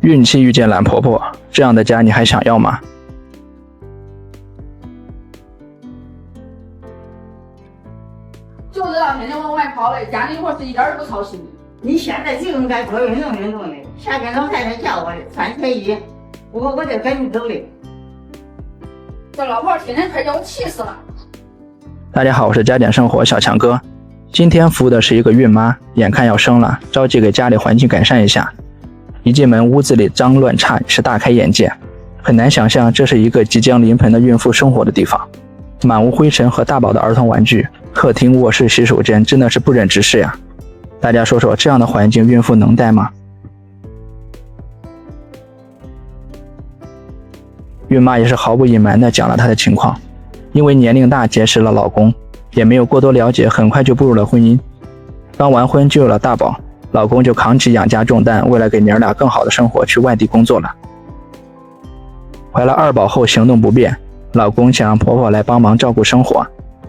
孕期遇见懒婆婆，这样的家你还想要吗？就知道天天往外跑的，家里活是一点都不操心。你现在就应该多运动运动的。下边老太太叫我的穿铁衣，我就跟你走的。这老婆天天快叫我气死了。大家好，我是加点生活小强哥。今天服务的是一个孕妈，眼看要生了，着急给家里环境改善一下。一进门，屋子里脏乱差，是大开眼界。很难想象这是一个即将临盆的孕妇生活的地方，满屋灰尘和大宝的儿童玩具，客厅、卧室、洗手间真的是不忍直视呀。大家说说，这样的环境孕妇能待吗？孕妈也是毫不隐瞒地讲了她的情况，因为年龄大结识了老公，也没有过多了解，很快就步入了婚姻。刚完婚就有了大宝，老公就扛起养家重担，为了给娘俩更好的生活去外地工作了。怀了二宝后行动不便，老公想让婆婆来帮忙照顾生活，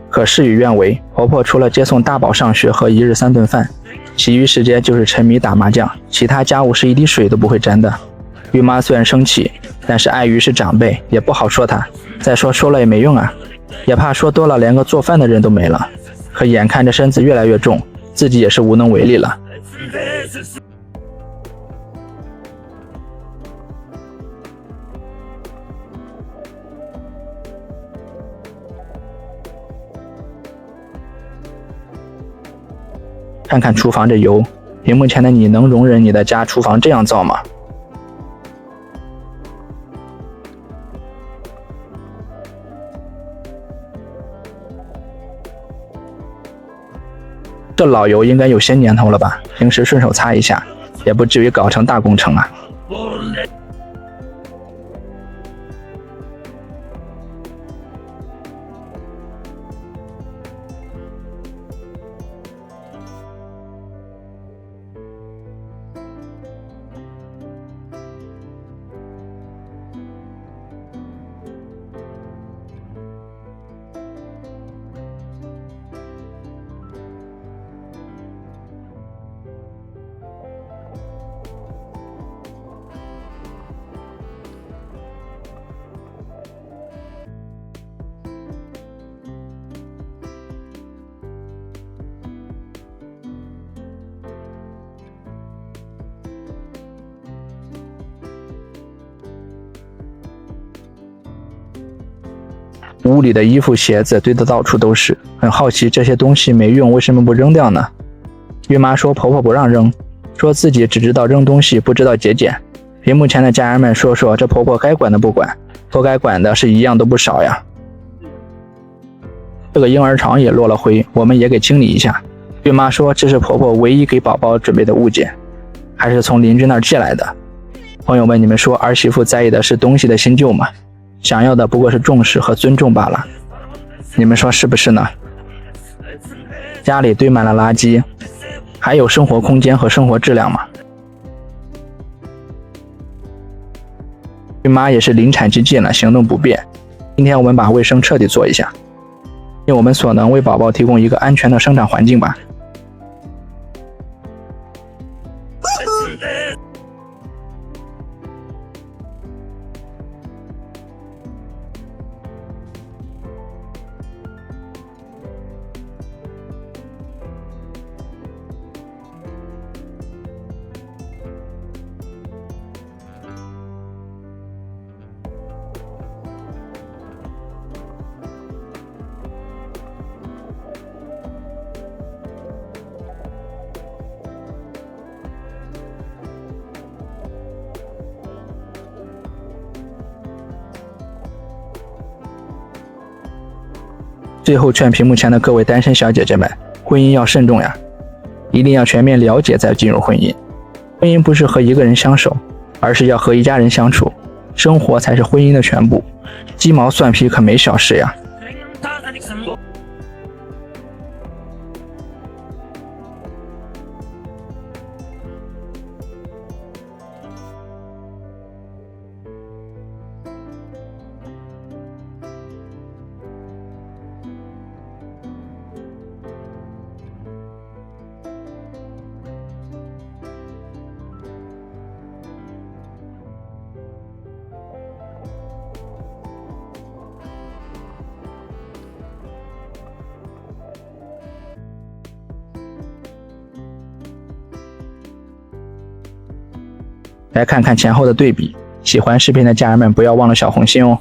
可事与愿违，婆婆除了接送大宝上学和一日3顿饭，其余时间就是沉迷打麻将，其他家务是一滴水都不会沾的。孕妈虽然生气，但是碍于是长辈，也不好说她，再说了也没用啊，也怕说多了连个做饭的人都没了。可眼看着身子越来越重，自己也是无能为力了。看看厨房这油，屏幕前的你能容忍你的家厨房这样造吗？这老油应该有些年头了吧，平时顺手擦一下，也不至于搞成大工程啊。屋里的衣服鞋子堆得到处都是，很好奇这些东西没用为什么不扔掉呢？孕妈说婆婆不让扔，说自己只知道扔东西不知道节俭。屏幕前的家人们说说，这婆婆该管的不管，不该管的是一样都不少呀。这个婴儿床也落了灰，我们也给清理一下。孕妈说这是婆婆唯一给宝宝准备的物件，还是从邻居那儿借来的。朋友们，你们说儿媳妇在意的是东西的新旧吗？想要的不过是重视和尊重罢了，你们说是不是呢？家里堆满了垃圾，还有生活空间和生活质量吗？孕妈也是临产期近了，行动不便。今天我们把卫生彻底做一下，尽我们所能为宝宝提供一个安全的生长环境吧。最后劝屏幕前的各位单身小姐姐们，婚姻要慎重呀，一定要全面了解再进入婚姻。婚姻不是和一个人相守，而是要和一家人相处，生活才是婚姻的全部。鸡毛蒜皮可没小事呀。来看看前后的对比。喜欢视频的家人们不要忘了小红心哦。